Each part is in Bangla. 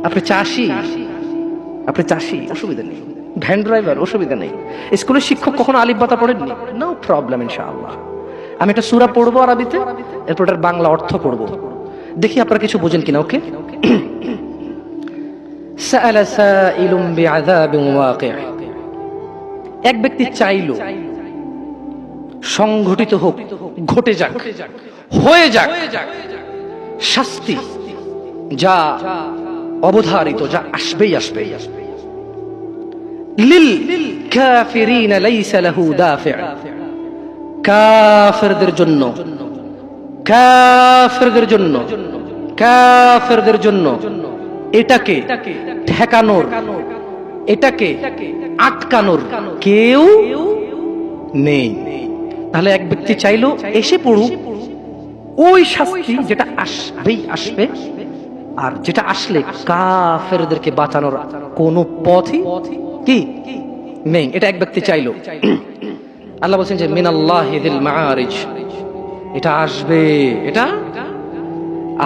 আপনি চাষি, অসুবিধা নেই। ভ্যান ড্রাইভার, অসুবিধা নেই। স্কুলের শিক্ষক কখনো আলিফ বাতা পড়েননি? নো প্রবলেম, ইনশাআল্লাহ। আমি একটা সূরা পড়বো আরবিতে, এরপর এটার বাংলা অর্থ পড়বো, দেখি আপনারা কিছু বোঝেন কিনা। ওকে? সাআলা সাইলুম বিআযাবিন ওয়াকি'। এক ব্যক্তি চাইলো সংঘটিত হোক, ঘটে যাক, হয়ে যাক শাস্তি, যা অবধারিত, যা আসবেই আসবে। লিল কাফিরিনা লাইসা লাহু দাফি'। কাফেরদের জন্য, কাফেরদের জন্য, কাফেরদের জন্য এটাকে ঠেকানোর, এটাকে আটকানোর কেউ নেই। তাহলে এক ব্যক্তি চাইলো এসে পড়ুক ওই শাস্তি যেটা আসবেই আসবে, আর যেটা আসলে কাফেরদেরকে বাঁচানোর কোনো পথই কি নেই। এটা এক ব্যক্তি চাইলো। আল্লাহ বলছেন যে মিনাল্লাহি যিল মাআরিজ, এটা আসবে, এটা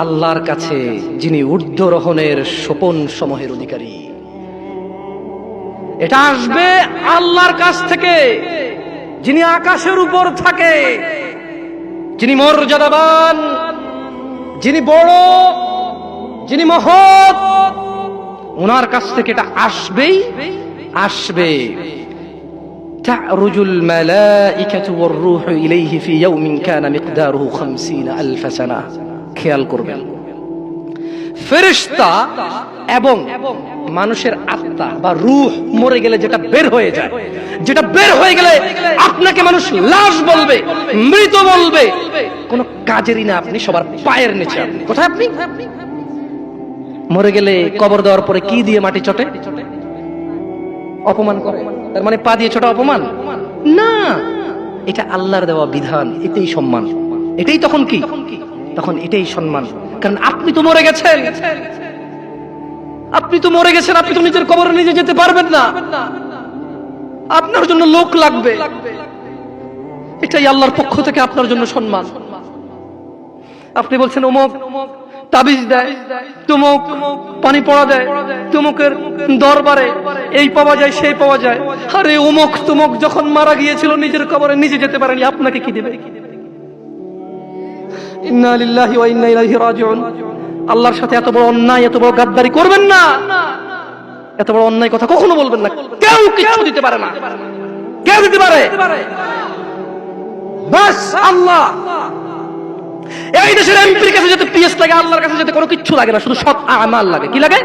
আল্লাহর কাছে যিনি ঊর্ধ্বরোহণের সোপন সমূহের অধিকারী। এটা আসবে আল্লাহর কাছ থেকে, যিনি আকাশের উপর থাকে, যিনি মর্যাদাবান, যিনি বড়, যিনি মহৎ, ওনার কাছ থেকে এটা আসবেই আসবে। تعرج الملائكة والروح إليه في يوم كان مقداره 50,000 سنة। খেয়াল করবেন, ফেরেশতা এবং মানুষের আত্মা বা রূহ মরে গেলে যেটা বের হয়ে যায়, যেটা বের হয়ে গেলে আপনাকে মানুষ লাশ বলবে, মৃত বলবে, কোন কাজেরই না। আপনি সবার পায়ের নিচে। আপনি কোথায়? আপনি মরে গেলে কবর দেওয়ার পরে কি দিয়ে মাটি চটে? অপমান করে। তার মানে পা দিয়ে ছোটা অপমান না, এটা আল্লাহর দেওয়া বিধান, এটাই সম্মান, এটাই তখন কি, তখন এটাই সম্মান। কারণ আপনি তো মরে গেছেন, আপনি তো মরে গেছেন, আপনি তো নিজের কবরে নিজে যেতে পারবেন না, আপনার জন্য লোক লাগবে। এটাই আল্লাহর পক্ষ থেকে আপনার জন্য সম্মান। আপনি বলছেন অমুক তাবিজ দেয়, তুমুক পানি পড়া দেয়, তুমুকের দরবারে এই পাওয়া যায়, সেই পাওয়া যায়। আরে অমুক তুমুক যখন মারা গিয়েছিল নিজের কবরে নিজে যেতে পারেনি, আপনাকে কি দেবে? ইন্না লিল্লাহি ওয়া ইন্না ইলাইহি রাজিউন। আল্লাহর সাথে এত বড় অন্যায়, এত বড় গাদ্দারি করবেন না, এত বড় অন্যায় কথা কখনো বলবেন না। কেউ কিছু দিতে পারে না, কেউ দিতে পারে বাস আল্লাহ। এই দেশের এমপির কাছে যেতে পিএস লাগে, আল্লাহর কাছে যেতে কোনো কিচ্ছু লাগে না, শুধু সৎ আমাল লাগে। কি লাগে?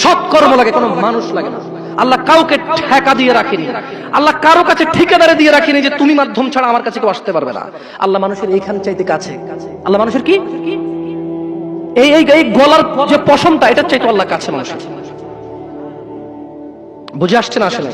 সৎ কর্ম লাগে, কোনো মানুষ লাগে না। আল্লাহ কাউকে ঠেকা দিয়ে রাখেনি, আল্লাহ কারো কাছে ঠিকাদারে দিয়ে রাখেনি যে তুমি মাধ্যম ছাড়া আমার কাছে কেউ আসতে পারবে না। আল্লাহ মানুষের এইখান চাইতে কাছে। আল্লাহ মানুষের কি এই এই গলার যে পশমটা, এটার চাইতে আল্লাহ কাছে মানুষের। বুঝে আসছে না আসলে?